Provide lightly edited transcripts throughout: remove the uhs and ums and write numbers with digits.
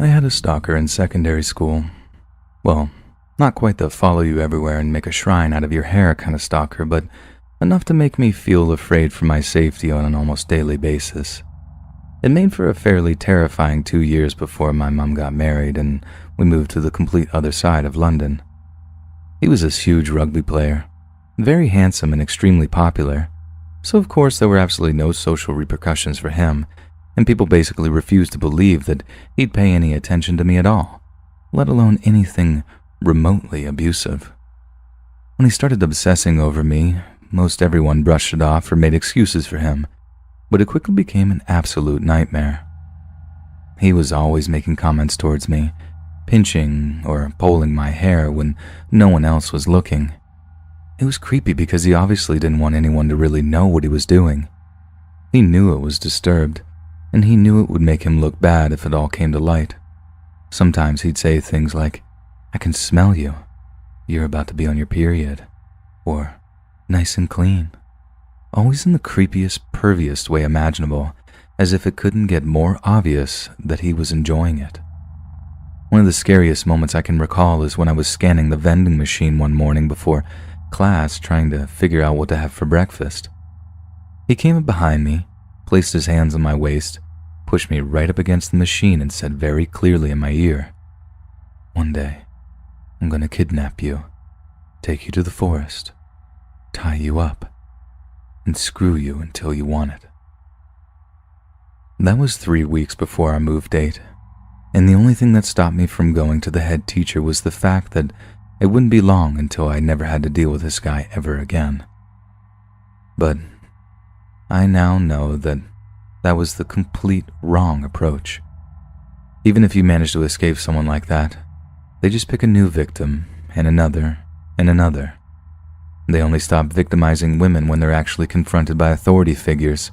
I had a stalker in secondary school. Well, not quite the follow you everywhere and make a shrine out of your hair kind of stalker, but enough to make me feel afraid for my safety on an almost daily basis. It made for a fairly terrifying 2 years before my mom got married and we moved to the complete other side of London. He was this huge rugby player, very handsome and extremely popular, so of course there were absolutely no social repercussions for him, and people basically refused to believe that he'd pay any attention to me at all, let alone anything remotely abusive. When he started obsessing over me, most everyone brushed it off or made excuses for him, but it quickly became an absolute nightmare. He was always making comments towards me, pinching or pulling my hair when no one else was looking. It was creepy because he obviously didn't want anyone to really know what he was doing. He knew it was disturbed, and he knew it would make him look bad if it all came to light. Sometimes he'd say things like, "I can smell you. You're about to be on your period." Or, "Nice and clean." Always in the creepiest, perviest way imaginable, as if it couldn't get more obvious that he was enjoying it. One of the scariest moments I can recall is when I was scanning the vending machine one morning before class trying to figure out what to have for breakfast. He came up behind me, placed his hands on my waist, pushed me right up against the machine and said very clearly in my ear, "One day, I'm going to kidnap you, take you to the forest, tie you up, and screw you until you want it." That was 3 weeks before our move date, and the only thing that stopped me from going to the head teacher was the fact that it wouldn't be long until I never had to deal with this guy ever again. But I now know that that was the complete wrong approach. Even if you manage to escape someone like that, they just pick a new victim, and another, and another. They only stop victimizing women when they're actually confronted by authority figures,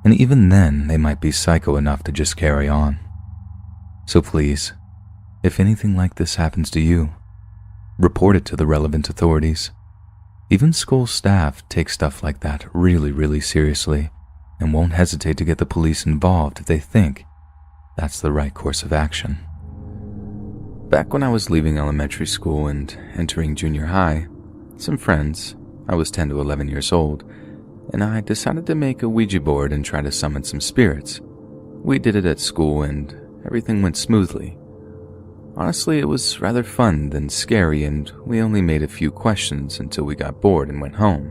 and even then they might be psycho enough to just carry on. So please, if anything like this happens to you, report it to the relevant authorities. Even school staff take stuff like that really, really seriously and won't hesitate to get the police involved if they think that's the right course of action. Back when I was leaving elementary school and entering junior high, some friends, I was 10 to 11 years old, and I decided to make a Ouija board and try to summon some spirits. We did it at school and everything went smoothly. Honestly, it was rather fun than scary, and we only made a few questions until we got bored and went home.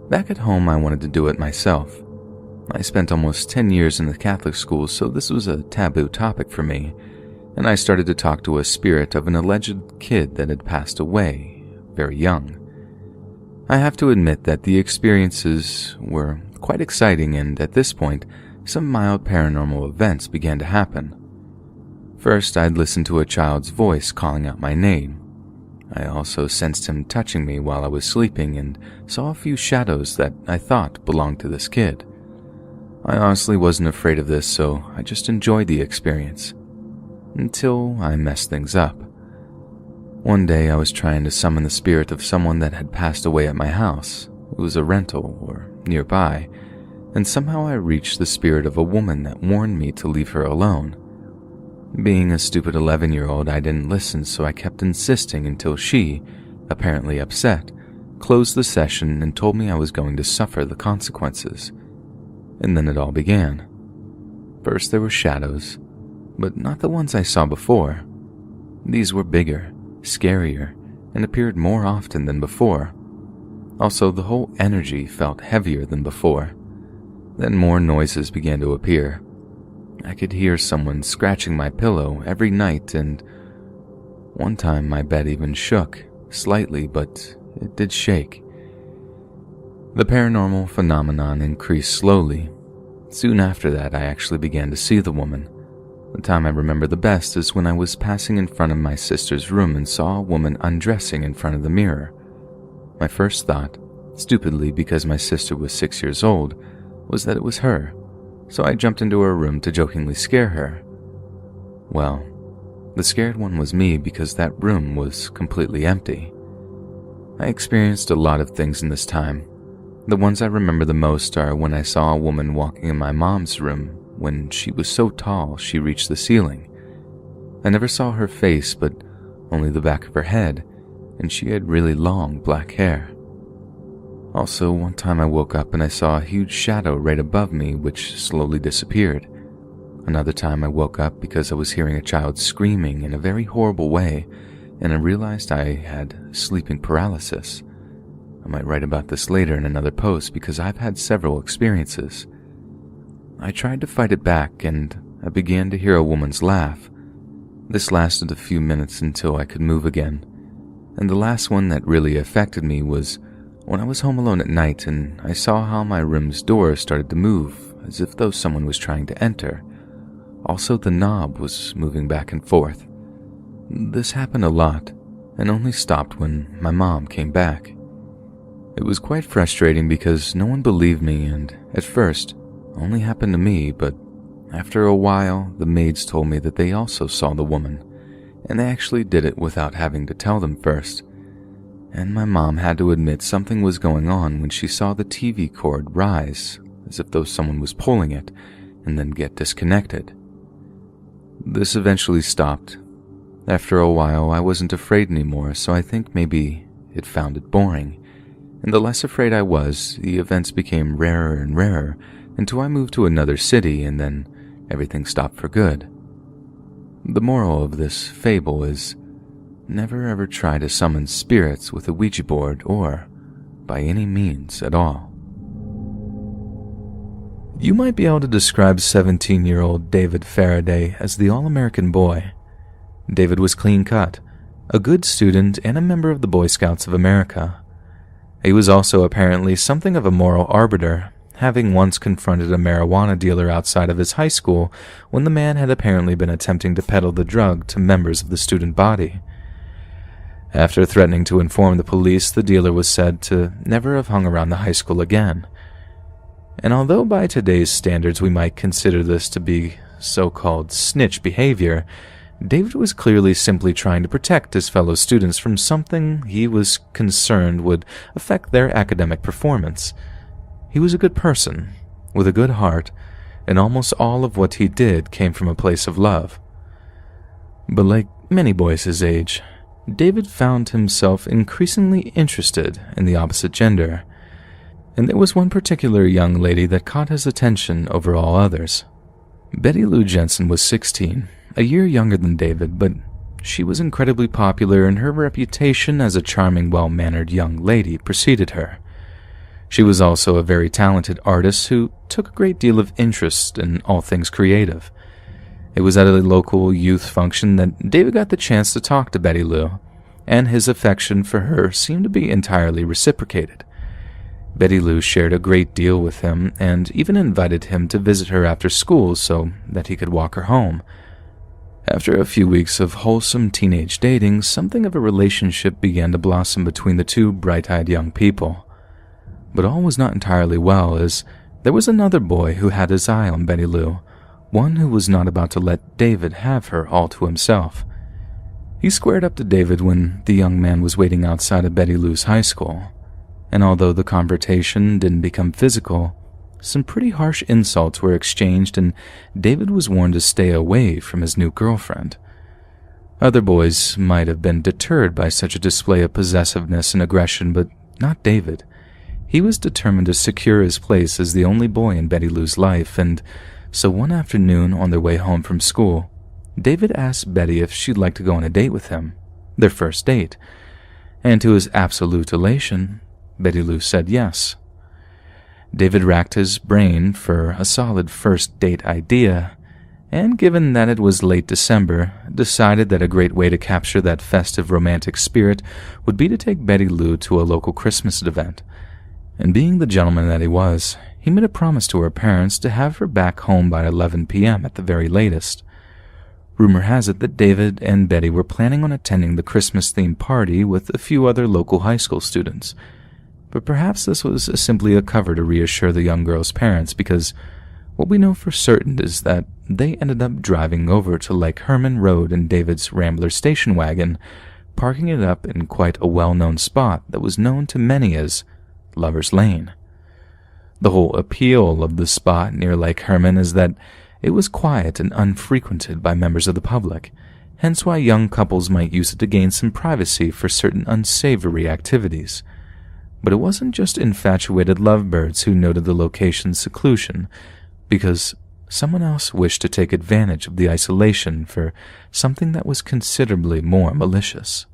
Back at home, I wanted to do it myself. I spent almost 10 years in the Catholic school, so this was a taboo topic for me, and I started to talk to a spirit of an alleged kid that had passed away, very young. I have to admit that the experiences were quite exciting, and at this point, some mild paranormal events began to happen. First, I'd listened to a child's voice calling out my name. I also sensed him touching me while I was sleeping and saw a few shadows that I thought belonged to this kid. I honestly wasn't afraid of this, so I just enjoyed the experience. Until I messed things up. One day I was trying to summon the spirit of someone that had passed away at my house. It was a rental or nearby, and somehow I reached the spirit of a woman that warned me to leave her alone. Being a stupid 11-year-old, I didn't listen, so I kept insisting until she, apparently upset, closed the session and told me I was going to suffer the consequences. And then it all began. First there were shadows, but not the ones I saw before. These were bigger, scarier, and appeared more often than before. Also, the whole energy felt heavier than before. Then more noises began to appear. I could hear someone scratching my pillow every night, and one time my bed even shook, slightly, but it did shake. The paranormal phenomenon increased slowly. Soon after that, I actually began to see the woman. The time I remember the best is when I was passing in front of my sister's room and saw a woman undressing in front of the mirror. My first thought, stupidly because my sister was 6 years old, was that it was her. So I jumped into her room to jokingly scare her. Well, the scared one was me because that room was completely empty. I experienced a lot of things in this time. The ones I remember the most are when I saw a woman walking in my mom's room when she was so tall she reached the ceiling, I never saw her face, but only the back of her head, and she had really long black hair. Also, one time I woke up and I saw a huge shadow right above me which slowly disappeared. Another time I woke up because I was hearing a child screaming in a very horrible way, and I realized I had sleeping paralysis. I might write about this later in another post because I've had several experiences. I tried to fight it back and I began to hear a woman's laugh. This lasted a few minutes until I could move again, and the last one that really affected me was when I was home alone at night and I saw how my room's door started to move as if though someone was trying to enter. Also, the knob was moving back and forth. This happened a lot and only stopped when my mom came back. It was quite frustrating because no one believed me, and at first only happened to me, but after a while the maids told me that they also saw the woman, and they actually did it without having to tell them first. And my mom had to admit something was going on when she saw the TV cord rise, as if though someone was pulling it, and then get disconnected. This eventually stopped. After a while, I wasn't afraid anymore, so I think maybe it found it boring. And the less afraid I was, the events became rarer and rarer, until I moved to another city, and then everything stopped for good. The moral of this fable is, never ever try to summon spirits with a Ouija board or by any means at all. You might be able to describe 17-year-old David Faraday as the all-American boy. David was clean-cut, a good student, and a member of the Boy Scouts of America. He was also apparently something of a moral arbiter, having once confronted a marijuana dealer outside of his high school when the man had apparently been attempting to peddle the drug to members of the student body. After threatening to inform the police, the dealer was said to never have hung around the high school again. And although by today's standards we might consider this to be so-called snitch behavior, David was clearly simply trying to protect his fellow students from something he was concerned would affect their academic performance. He was a good person, with a good heart, and almost all of what he did came from a place of love. But like many boys his age, David found himself increasingly interested in the opposite gender, and there was one particular young lady that caught his attention over all others. Betty Lou Jensen was 16, a year younger than David, but she was incredibly popular, and her reputation as a charming, well-mannered young lady preceded her. She was also a very talented artist who took a great deal of interest in all things creative. It was at a local youth function that David got the chance to talk to Betty Lou, and his affection for her seemed to be entirely reciprocated. Betty Lou shared a great deal with him and even invited him to visit her after school so that he could walk her home. After a few weeks of wholesome teenage dating, something of a relationship began to blossom between the two bright-eyed young people. But all was not entirely well, as there was another boy who had his eye on Betty Lou, one who was not about to let David have her all to himself. He squared up to David when the young man was waiting outside of Betty Lou's high school, and although the confrontation didn't become physical, some pretty harsh insults were exchanged, and David was warned to stay away from his new girlfriend. Other boys might have been deterred by such a display of possessiveness and aggression, but not David. He was determined to secure his place as the only boy in Betty Lou's life, and so one afternoon on their way home from school, David asked Betty if she'd like to go on a date with him, their first date, and to his absolute elation, Betty Lou said yes. David racked his brain for a solid first date idea, and given that it was late December, decided that a great way to capture that festive romantic spirit would be to take Betty Lou to a local Christmas event. And being the gentleman that he was, he made a promise to her parents to have her back home by 11 p.m. at the very latest. Rumor has it that David and Betty were planning on attending the Christmas-themed party with a few other local high school students. But perhaps this was simply a cover to reassure the young girl's parents, because what we know for certain is that they ended up driving over to Lake Herman Road in David's Rambler station wagon, parking it up in quite a well-known spot that was known to many as Lover's Lane. The whole appeal of the spot near Lake Herman is that it was quiet and unfrequented by members of the public, hence why young couples might use it to gain some privacy for certain unsavory activities. But it wasn't just infatuated lovebirds who noted the location's seclusion, because someone else wished to take advantage of the isolation for something that was considerably more malicious.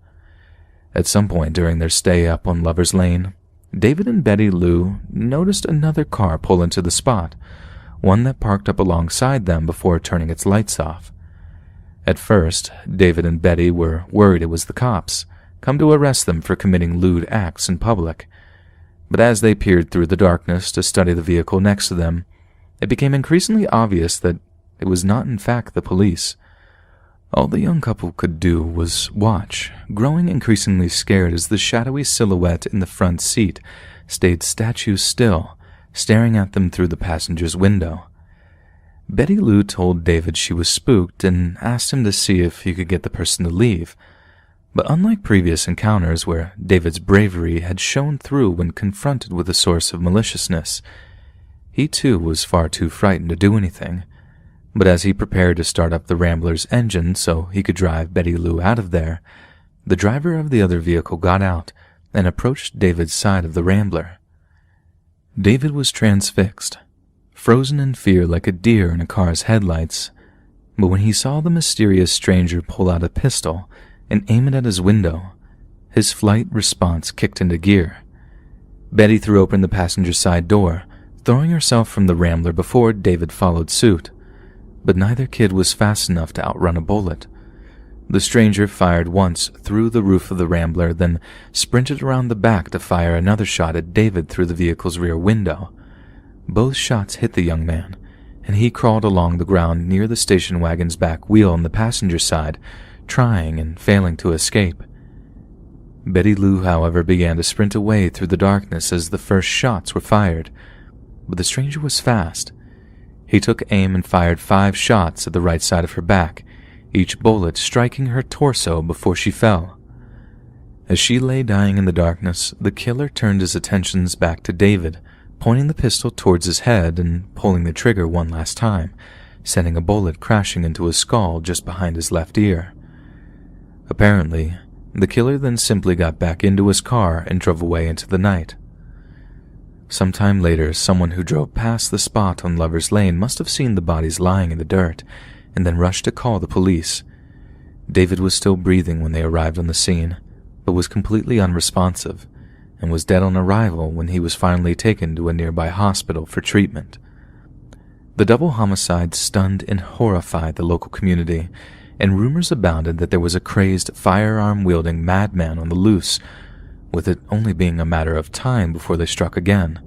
At some point during their stay up on Lover's Lane, David and Betty Lou noticed another car pull into the spot, one that parked up alongside them before turning its lights off. At first, David and Betty were worried it was the cops, come to arrest them for committing lewd acts in public. But as they peered through the darkness to study the vehicle next to them, it became increasingly obvious that it was not in fact the police. All the young couple could do was watch, growing increasingly scared as the shadowy silhouette in the front seat stayed statue still, staring at them through the passenger's window. Betty Lou told David she was spooked and asked him to see if he could get the person to leave. But unlike previous encounters where David's bravery had shone through when confronted with a source of maliciousness, he too was far too frightened to do anything. But as he prepared to start up the Rambler's engine so he could drive Betty Lou out of there, the driver of the other vehicle got out and approached David's side of the Rambler. David was transfixed, frozen in fear like a deer in a car's headlights, but when he saw the mysterious stranger pull out a pistol and aim it at his window, his flight response kicked into gear. Betty threw open the passenger side door, throwing herself from the Rambler before David followed suit, but neither kid was fast enough to outrun a bullet. The stranger fired once through the roof of the Rambler, then sprinted around the back to fire another shot at David through the vehicle's rear window. Both shots hit the young man, and he crawled along the ground near the station wagon's back wheel on the passenger side, trying and failing to escape. Betty Lou, however, began to sprint away through the darkness as the first shots were fired, but the stranger was fast. He took aim and fired 5 shots at the right side of her back, each bullet striking her torso before she fell. As she lay dying in the darkness, the killer turned his attentions back to David, pointing the pistol towards his head and pulling the trigger one last time, sending a bullet crashing into his skull just behind his left ear. Apparently, the killer then simply got back into his car and drove away into the night. Sometime later, someone who drove past the spot on Lover's Lane must have seen the bodies lying in the dirt, and then rushed to call the police. David was still breathing when they arrived on the scene, but was completely unresponsive, and was dead on arrival when he was finally taken to a nearby hospital for treatment. The double homicide stunned and horrified the local community, and rumors abounded that there was a crazed, firearm-wielding madman on the loose, with it only being a matter of time before they struck again.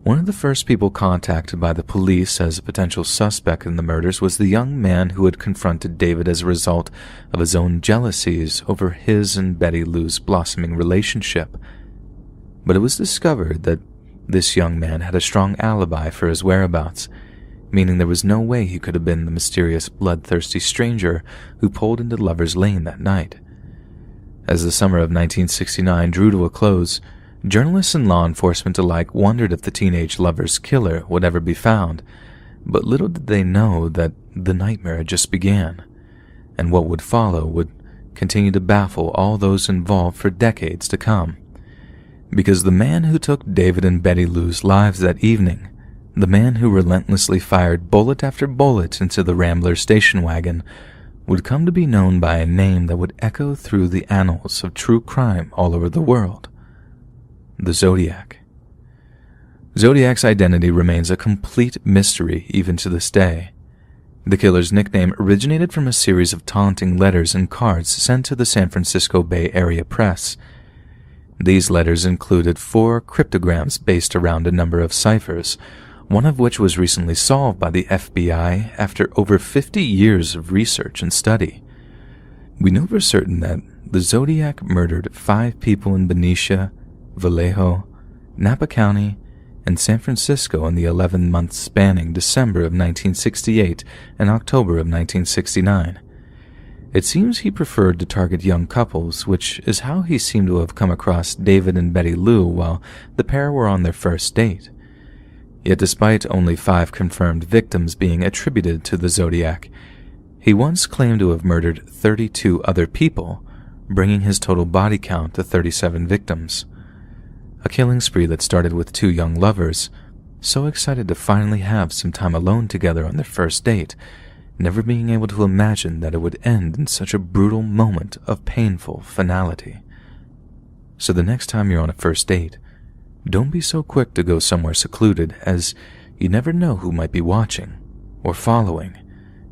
One of the first people contacted by the police as a potential suspect in the murders was the young man who had confronted David as a result of his own jealousies over his and Betty Lou's blossoming relationship. But it was discovered that this young man had a strong alibi for his whereabouts, meaning there was no way he could have been the mysterious bloodthirsty stranger who pulled into Lover's Lane that night. As the summer of 1969 drew to a close, journalists and law enforcement alike wondered if the teenage lover's killer would ever be found, but little did they know that the nightmare had just began, and what would follow would continue to baffle all those involved for decades to come. Because the man who took David and Betty Lou's lives that evening, the man who relentlessly fired bullet after bullet into the Rambler station wagon, would come to be known by a name that would echo through the annals of true crime all over the world: the Zodiac. Zodiac's identity remains a complete mystery even to this day. The killer's nickname originated from a series of taunting letters and cards sent to the San Francisco Bay Area press. These letters included 4 cryptograms based around a number of ciphers, one of which was recently solved by the FBI after over 50 years of research and study. We know for certain that the Zodiac murdered 5 people in Benicia, Vallejo, Napa County, and San Francisco in the 11 months spanning December of 1968 and October of 1969. It seems he preferred to target young couples, which is how he seemed to have come across David and Betty Lou while the pair were on their first date. Yet despite only 5 confirmed victims being attributed to the Zodiac, He once claimed to have murdered 32 other people, bringing his total body count to 37 victims. A killing spree that started with two young lovers, so excited to finally have some time alone together on their first date, never being able to imagine that it would end in such a brutal moment of painful finality. So the next time you're on a first date, don't be so quick to go somewhere secluded, as you never know who might be watching or following,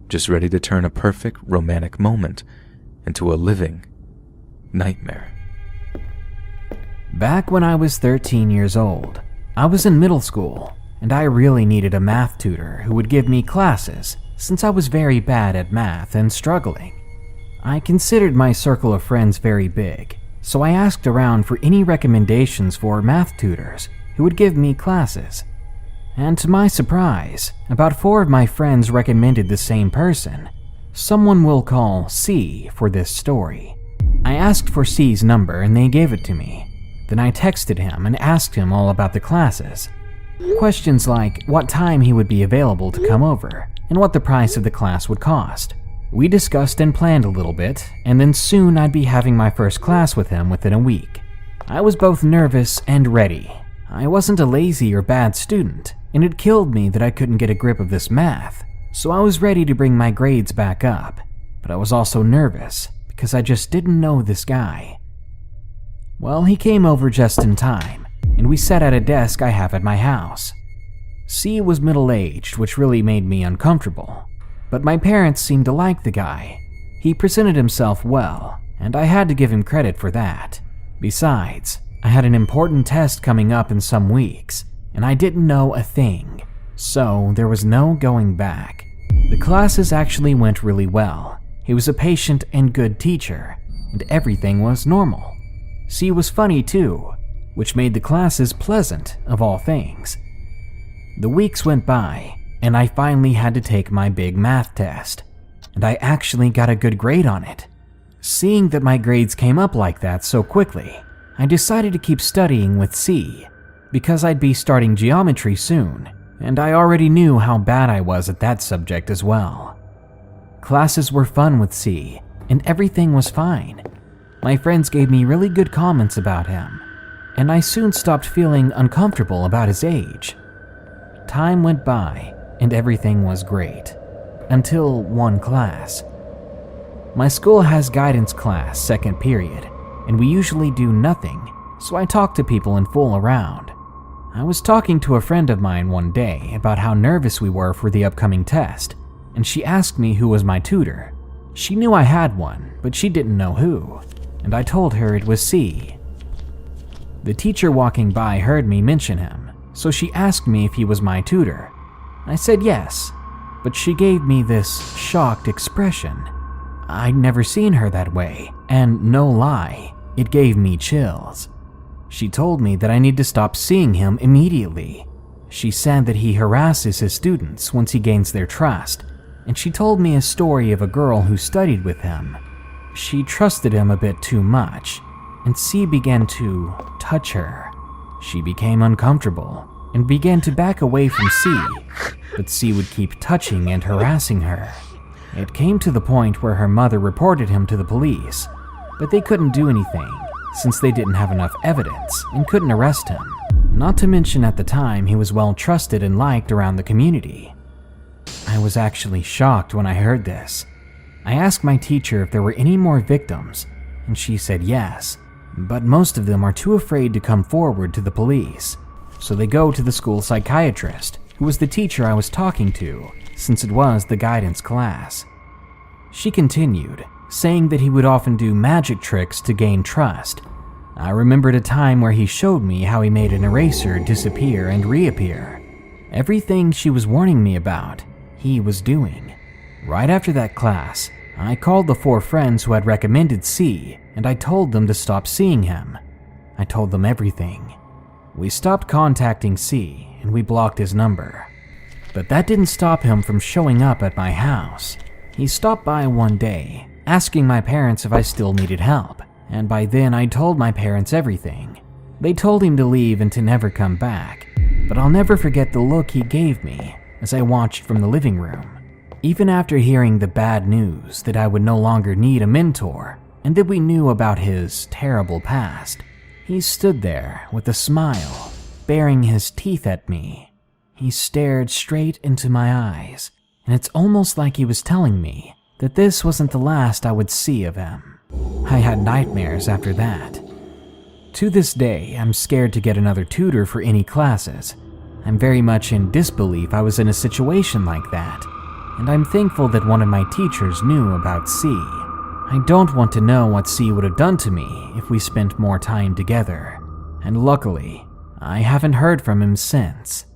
just ready to turn a perfect romantic moment into a living nightmare. Back when I was 13 years old, I was in middle school, and I really needed a math tutor who would give me classes since I was very bad at math and struggling. I considered my circle of friends very big, so I asked around for any recommendations for math tutors who would give me classes. And to my surprise, about 4 of my friends recommended the same person. Someone we'll call C for this story. I asked for C's number and they gave it to me. Then I texted him and asked him all about the classes. Questions like what time he would be available to come over and what the price of the class would cost. We discussed and planned a little bit, and then soon I'd be having my first class with him within a week. I was both nervous and ready. I wasn't a lazy or bad student, and it killed me that I couldn't get a grip of this math, so I was ready to bring my grades back up. But I was also nervous because I just didn't know this guy. Well, he came over just in time, and we sat at a desk I have at my house. C was middle-aged, which really made me uncomfortable, but my parents seemed to like the guy. He presented himself well, and I had to give him credit for that. Besides, I had an important test coming up in some weeks, and I didn't know a thing, so there was no going back. The classes actually went really well. He was a patient and good teacher, and everything was normal. C was funny too, which made the classes pleasant of all things. The weeks went by, and I finally had to take my big math test, and I actually got a good grade on it. Seeing that my grades came up like that so quickly, I decided to keep studying with C, because I'd be starting geometry soon, and I already knew how bad I was at that subject as well. Classes were fun with C, and everything was fine. My friends gave me really good comments about him, and I soon stopped feeling uncomfortable about his age. Time went by, and everything was great, until one class. My school has guidance class second period, and we usually do nothing, so I talk to people and fool around. I was talking to a friend of mine one day about how nervous we were for the upcoming test, and she asked me who was my tutor. She knew I had one, but she didn't know who, and I told her it was C. The teacher walking by heard me mention him, so she asked me if he was my tutor. I said yes, but she gave me this shocked expression. I'd never seen her that way, and no lie, it gave me chills. She told me that I need to stop seeing him immediately. She said that he harasses his students once he gains their trust, and she told me a story of a girl who studied with him. She trusted him a bit too much, and C began to touch her. She became uncomfortable and began to back away from C, but C would keep touching and harassing her. It came to the point where her mother reported him to the police, but they couldn't do anything since they didn't have enough evidence and couldn't arrest him. Not to mention at the time he was well trusted and liked around the community. I was actually shocked when I heard this. I asked my teacher if there were any more victims, and she said yes, but most of them are too afraid to come forward to the police, so they go to the school psychiatrist, who was the teacher I was talking to, since it was the guidance class. She continued, saying that he would often do magic tricks to gain trust. I remembered a time where he showed me how he made an eraser disappear and reappear. Everything she was warning me about, he was doing. Right after that class, I called the 4 friends who had recommended C, and I told them to stop seeing him. I told them everything. We stopped contacting C, and we blocked his number. But that didn't stop him from showing up at my house. He stopped by one day, asking my parents if I still needed help, and by then I told my parents everything. They told him to leave and to never come back, but I'll never forget the look he gave me as I watched from the living room. Even after hearing the bad news that I would no longer need a mentor and that we knew about his terrible past, he stood there with a smile, baring his teeth at me. He stared straight into my eyes, and it's almost like he was telling me that this wasn't the last I would see of him. I had nightmares after that. To this day, I'm scared to get another tutor for any classes. I'm very much in disbelief I was in a situation like that, and I'm thankful that one of my teachers knew about C. I don't want to know what C would have done to me if we spent more time together, and luckily, I haven't heard from him since.